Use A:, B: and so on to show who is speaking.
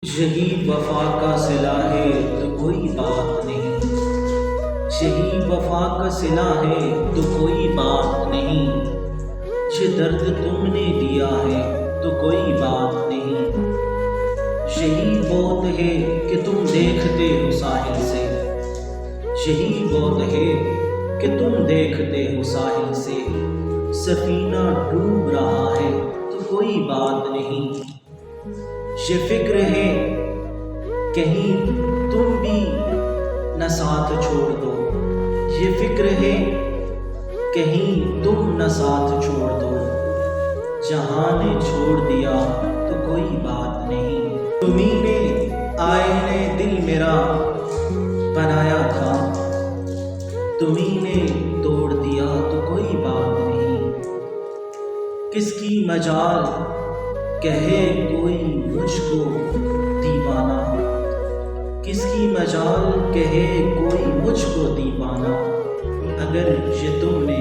A: शहीद वफा का सिला है तो कोई बात नहीं। शहीद वफा का सिला है तो कोई बात नहीं। ये दर्द तुमने दिया है तो कोई बात नहीं। शहीद बहुत है कि तुम देखते हो साहिल से। शहीद बहुत है कि तुम देखते हो साहिल से। सफीना डूब रहा है तो कोई बात नहीं। ये फिक्र है कहीं तुम भी न साथ छोड़ दो। ये फिक्र है कहीं तुम न साथ छोड़ दो। जहां ने छोड़ दिया तो कोई बात नहीं। तुम्ही ने आईने दिल मेरा बनाया था। तुम्ही ने तोड़ दिया तो कोई बात नहीं। किसकी मजाल कहे कोई मुझको दीवाना। किसकी मजाल कहे कोई मुझको दीवाना। अगर ये तुमने